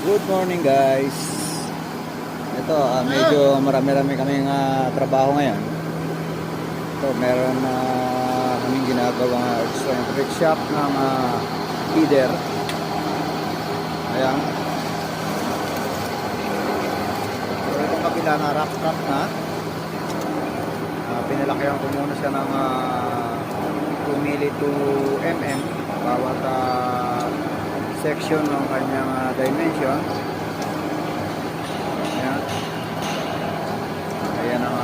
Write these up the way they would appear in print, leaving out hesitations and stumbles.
Good morning guys. Ito, medyo marami-rami kaming trabaho ngayon. Ito, meron na kaming ginagawang eccentric shop ng feeder. Ayan. So, itong kabila na wrap na. Pinalakihan ko muna siya ng 2 milli 2 mm bawat section ng kanyang dimension. Ayan. Ayan ang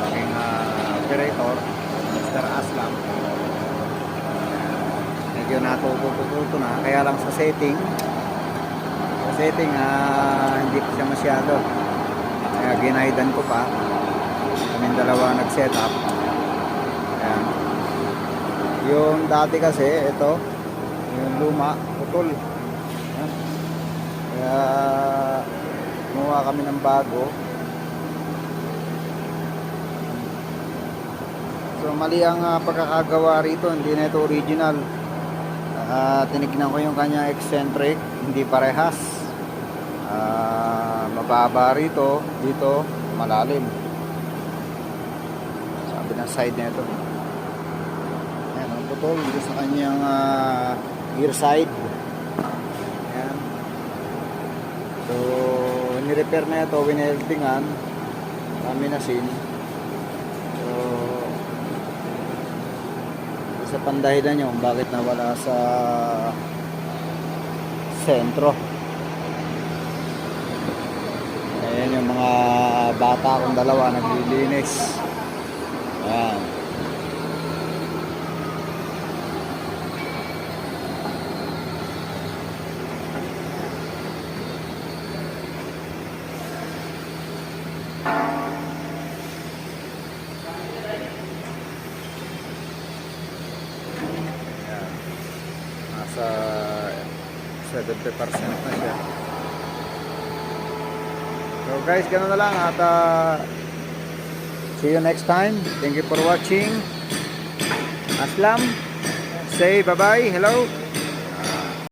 aking operator, Mr. Aslam. Medyo natututo na, kaya lang sa setting hindi pa siya masyado, kaya ginaidan ko pa. Kaming dalawa nag-set up. Ayan. Yung dati kasi ito, yung luma, putol. Ayan. Kaya gumawa kami ng bago. So mali ang pagkakagawa rito, hindi na ito original. Tinignan ko yung kanya eccentric, hindi parehas. Mababa rito, dito malalim. Sabi ng side na ito. Ayan, ang putol dito sa kanyang gear side. Ayan. So nirepair na ito, wineldingan, laminasin. So isa pang dahilan yun bakit nawala sa sentro. Ayan yung mga bata kong dalawa naglilinis. Ayan. Nasa 70% na siya. So guys, ganoon na lang at see you next time. Thank you for watching. Aslam, say bye bye, hello.